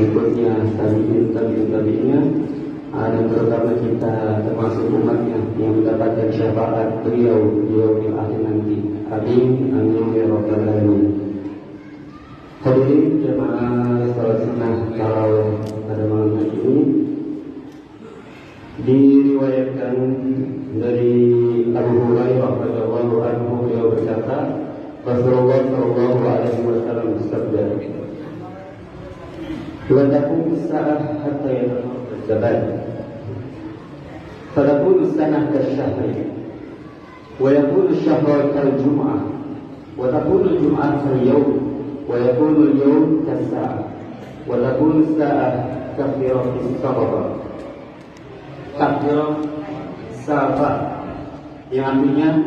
pengikutnya, tabi'in-tabi'innya, dan terutama kita termasuk umatnya yang mendapatkan syafaat beliau di yaumil akhir nanti. Amin, amin ya rabbal alamin. Hadirin jemaah salat sunnah tarawih pada malam hari ini, diriwayatkan dari Abu Hurairah radhiyallahu anhu, beliau berkata, Rasulullah sallallahu alaihi wasallam bersabda, "La taqumu as-sa'ah hatta yatafarraq az-zaman, fa takunu as-sanah kash-shahri, wa yakunu ash-shahru kal-jum'ah, wa takunu al-jum'ah kal-yawm, wa yakunu al-yawm kas-sa'ah, wa takunu as-sa'ah ka-firaqi as-sabah." Kafirah sahabat, yang artinya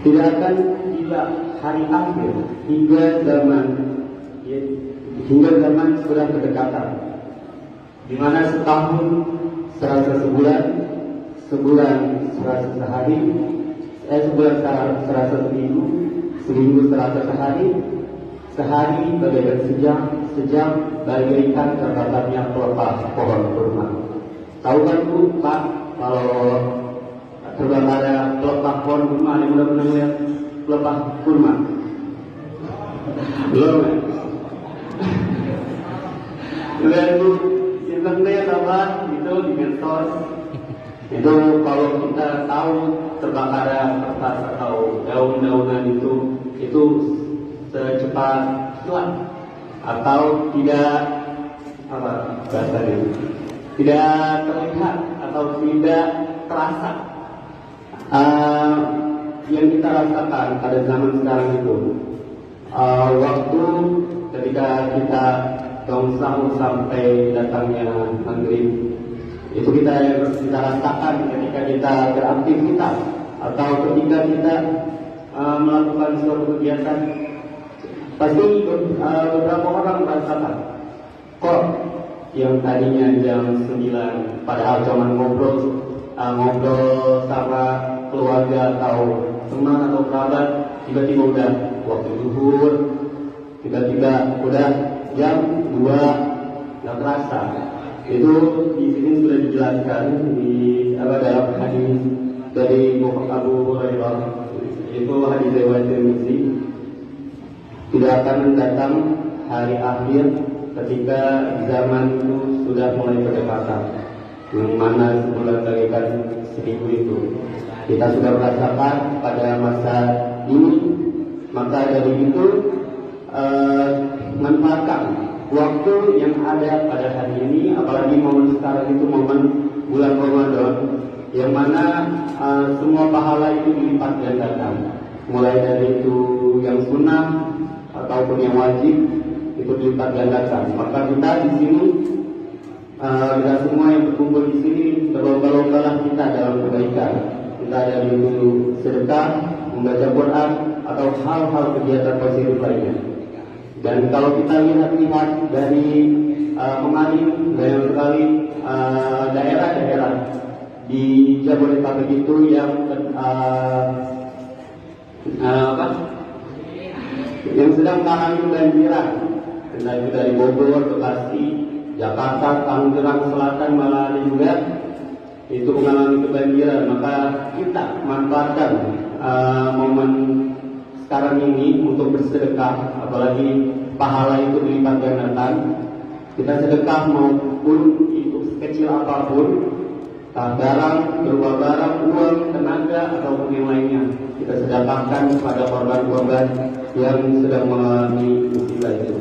tidak akan tiba hari akhir hingga zaman sudah berdekatan, di mana setahun serasa sebulan, sebulan serasa sehari, sebulan serasa seminggu, seminggu serasa sehari, sehari bagaikan sejam, sejam bagaikan terbatasnya pelepah pohon kurma. Tahu kan Bu, Pak, kalau terbakar pelepah pohon kurma, yang udah pernah lihat pelepah kurma? Belum ya? Lihat Bu, internet apa gitu di medsos. Itu kalau kita tahu terbakar kertas atau daun-daunan itu secepat kilat atau tidak apa bahasanya, tidak terlihat atau tidak terasa. Yang kita rasakan pada zaman sekarang itu, waktu ketika kita bangun sahur sampai datangnya maghrib, itu kita rasakan ketika kita beraktivitas atau ketika kita melakukan suatu kegiatan. Pasti beberapa orang merasakan, kok yang tadinya jam 9 padahal cuma ngobrol sama keluarga atau teman atau kerabat, tiba-tiba udah waktu zuhur, tiba-tiba udah jam 2, nggak terasa. Itu di sini sudah dijelaskan di dalam hadis dari Abu Hurairah, itu hadis riwayat Tirmidzi, tidak akan datang hari akhir ketika zaman itu sudah mulai berdekatan, yang mana sebulan bagaikan seminggu itu kita sudah merasakan pada masa ini. Maka dari itu manfaatkan waktu yang ada pada hari ini, apalagi momen sekarang itu momen bulan Ramadan, yang mana semua pahala itu dilipat gandakan, mulai dari itu yang sunnah ataupun yang wajib itu dilipat gandakan. Maka kita di sini, kita semua yang berkumpul di sini, berlomba-lombalah kita dalam kebaikan. Kita dari itu sedekah, membaca Quran, atau hal-hal kegiatan positif lainnya. Dan kalau kita lihat dari kemarin, banyak sekali daerah-daerah di Jabodetabek itu yang yang sedang mengalami kebanjiran, entah itu dari Bogor, Bekasi, Jakarta, Tangerang Selatan, malah ada juga itu mengalami kebanjiran. Maka kita manfaatkan momen sekarang ini untuk bersedekah, apalagi pahala itu dilipat gandakan. Kita sedekah maupun itu sekecil apapun, barang, berupa barang, uang, tenaga, ataupun yang lainnya, kita sedekahkan kepada korban-korban yang sedang mengalami musibah itu.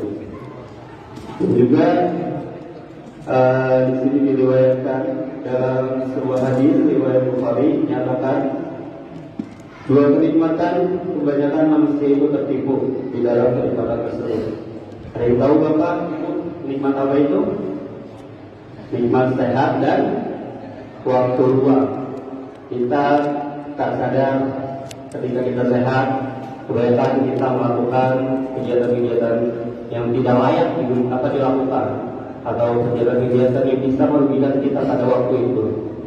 Juga di sini diriwayatkan dalam sebuah hadis riwayat Bukhari, nyatakan dua kenikmatan kebanyakan manusia itu tertipu di dalam kenikmatan tersebut. Ada yang tahu Bapak nikmat apa itu? Nikmat sehat dan waktu luang. Kita tak sadar ketika kita sehat, kebanyakan kita melakukan kegiatan-kegiatan yang tidak layak dilakukan, atau kegiatan-kegiatan yang bisa merugikan kita pada waktu itu.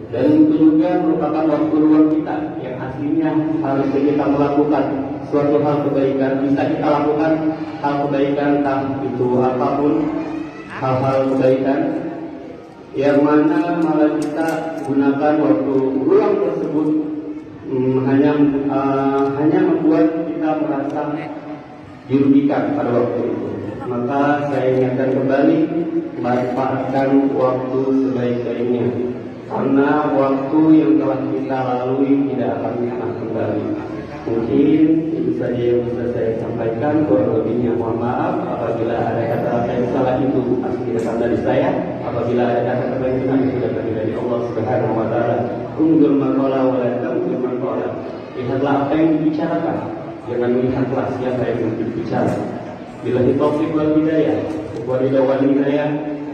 Dan itu juga merupakan waktu luang kita yang aslinya harus kita melakukan suatu hal kebaikan, bisa kita lakukan hal kebaikan, entah itu apapun hal-hal kebaikan yang mana malah kita gunakan waktu luang tersebut hanya membuat kita merasa dirugikan pada waktu itu. Maka saya ingatkan kembali, manfaatkan waktu sebaik-baiknya, karena waktu yang telah kita lalui tidak akan pernah kembali. Mungkin itu saja yang bisa saya sampaikan. Kurang lebihnya mohon maaf. Apabila ada kata-kata yang salah, itu pasti datang dari saya. Apabila ada kata-kata yang benar, itu datang dari Allah Subhanahu wa Ta'ala. Undur maqala wa la tamdur maqala. Lihatlah apa yang dibicarakan, jangan melihatlah siapa yang berbicara. Billahi taufiq wal hidayah. Wal hidayah.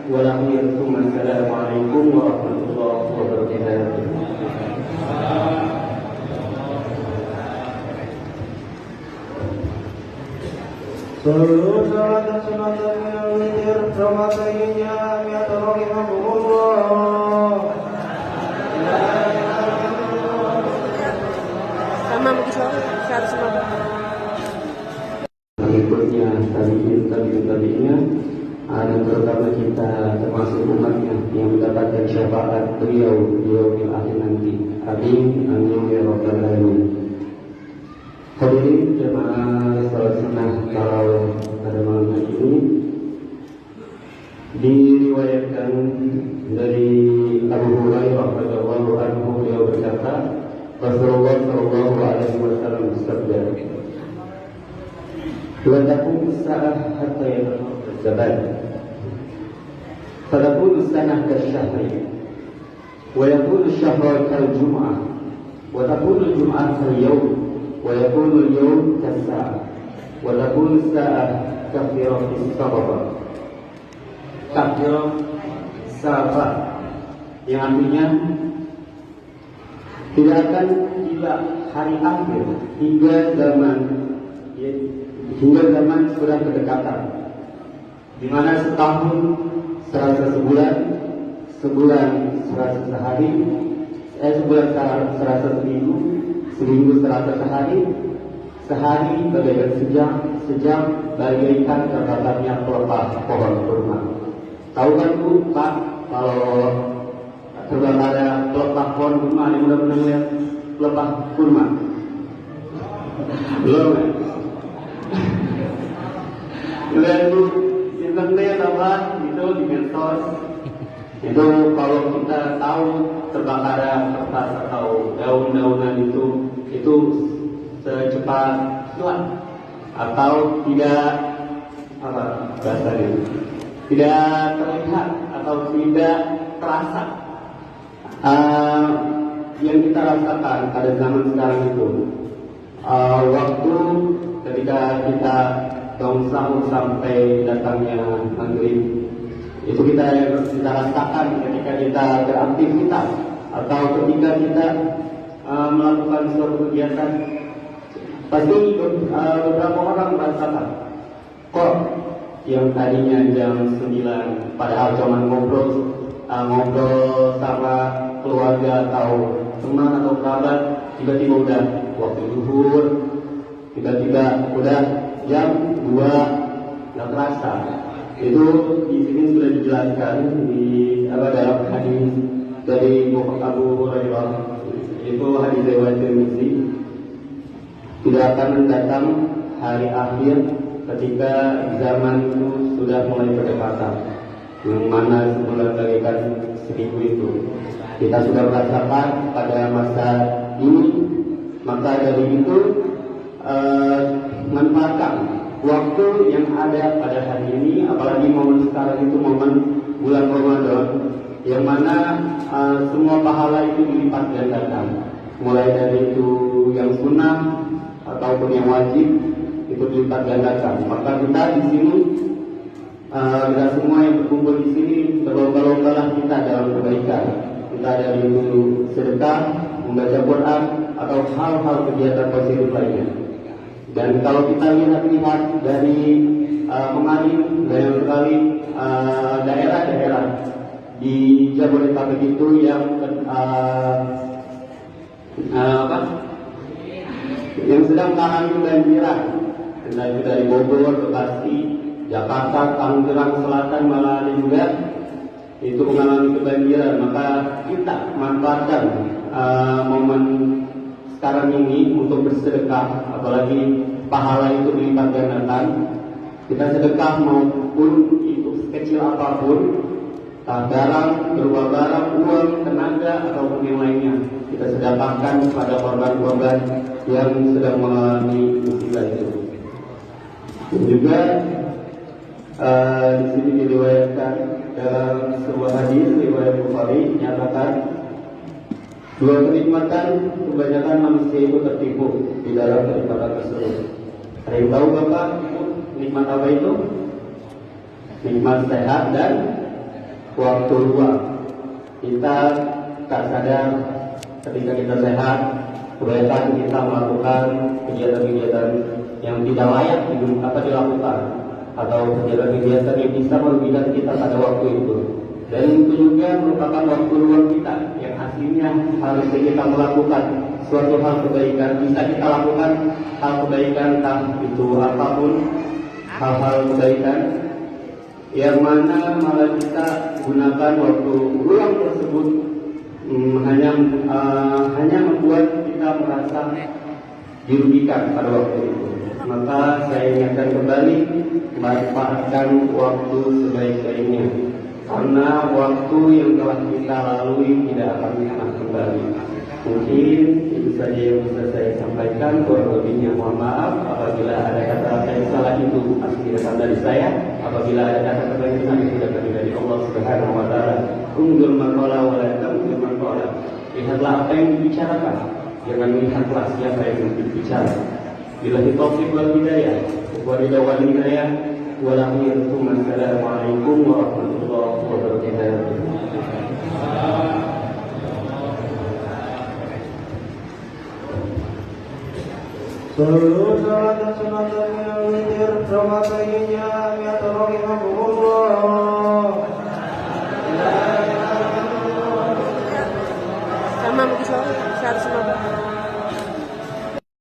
Wassalamualaikum warahmatullahi wabarakatuh. Sallu salatan sunatan yang witir Ramadainya Mi'ata rahimahumullah. Sama begitu, harus sama. Berikutnya tadinya ada terutama kita termasuk umatnya yang mendapatkan syafaat beliau di akhir nanti. Amin amin ya rabbal alamin. Hadirin jemaah salat sunnah tarawih pada malam hari ini, diriwayatkan dari Abu Hurairah radhiyallahu anhu, beliau berkata, Rasulullah sallallahu alaihi wasallam bersabda, "La taqumu as-sa'ah hatta yatafarraq az-zaman, fa takunu as-sanah kash-shahri, wa yakunu ash-shahru kal-jum'ah, wa takunu al-jum'ah kal-yawm, wa yakunu al-yawm kas-sa'ah, wa takunu as-sa'ah ka-firaqis sababa." Kafirah sahabat, yang artinya tidak akan tiba hari akhir hingga zaman sudah berdekatan, di mana setahun serasa sebulan, sebulan serasa sehari, sebulan serasa seminggu, seminggu serasa sehari, sehari bagaikan sejam, sejam bagaikan terbakarnya pelepah pohon kurma. Tahu kan Bu, Pak, kalau terbakar pelepah pohon kurma, yang udah pernah lihat pelepah kurma? Belum ya? Lihat Bu, internet apa gitu di medsos. Itu kalau kita tahu terbakar kertas atau daun-daunan itu secepat kilat atau tidak apa bahasanya, tidak terlihat atau tidak terasa. Yang kita rasakan pada zaman sekarang itu, waktu ketika kita bangun sahur sampai datangnya maghrib, itu kita rasakan ketika kita beraktivitas atau ketika kita melakukan suatu kegiatan. Pasti beberapa orang merasakan, kok yang tadinya jam 9 padahal cuma ngobrol sama keluarga atau teman atau kerabat, tiba-tiba udah waktu zuhur, tiba-tiba udah jam 2, nggak terasa. Itu di sini sudah dijelaskan dalam hadis dari Abu Hurairah, itu hadis riwayat Tirmidzi. Tidak akan datang hari akhir ketika zaman itu sudah mulai berdekatan, yang mana sebulan bagaikan seribu itu kita sudah merasakan pada masa ini. Maka dari itu manfaatkan waktu yang ada pada hari ini, apalagi momen sekarang itu momen bulan Ramadan, yang mana semua pahala itu dilipat gandakan, mulai dari itu yang sunnah ataupun yang wajib itu dilipat gandakan. Maka kita di sini, kita semua yang berkumpul di sini berlomba-lombalah kita dalam kebaikan. Kita dari itu sedekah, membaca Quran atau hal-hal kegiatan positif lainnya. Dan kalau kita lihat dari kemarin, banyak sekali daerah-daerah di Jabodetabek itu yang yang sedang mengalami kebanjiran, entah itu dari Bogor, Bekasi, Jakarta, Tangerang Selatan, Malang juga itu mengalami kebanjiran, maka kita manfaatkan momen sekarang ini untuk bersedekah, apalagi pahala itu dilipat gandakan. Kita sedekah maupun itu sekecil apapun, barang, berupa barang, uang, tenaga, ataupun yang lainnya, kita sedekahkan kepada korban-korban yang sedang mengalami musibah itu. Dan juga di sini diriwayatkan dalam sebuah hadis riwayat Bukhari menyatakan dua kenikmatan kebanyakan manusia itu tertipu di dalam kenikmatan tersebut. Ada yang tahu Bapak nikmat apa itu? Nikmat sehat dan waktu luang. Kita tak sadar ketika kita sehat, kebanyakan kita melakukan kegiatan-kegiatan yang tidak layak dilakukan, atau kegiatan-kegiatan yang bisa merugikan kita pada waktu itu. Dan itu juga merupakan waktu luang kita yang aslinya harusnya kita melakukan suatu hal kebaikan. Bisa kita lakukan hal kebaikan, entah itu apapun hal-hal kebaikan, yang mana malah kita gunakan waktu luang tersebut hanya membuat kita merasa dirugikan pada waktu itu. Maka saya ingatkan kembali, manfaatkan waktu sebaik-baiknya, karena waktu yang telah kita lalui tidak akan pernah kembali. Mungkin itu saja yang bisa saya sampaikan. Kurang lebihnya mohon maaf apabila ada kata-kata yang salah, itu asli datang dari saya. Apabila ada kata-kata yang benar, itu datang dari Allah Subhanahu wa taala. Unzur maqala wa la tamzur maqala. Lihatlah apa yang dibicarakan, jangan melihatlah siapa yang berbicara. Bila taufiq wal hidayah, wa ridha wal hidayah, wa la Assalamualaikum warahmatullahi wabarakatuh. Sallu salatan sunatan minal witir Rahmatayya ya rahimahullah.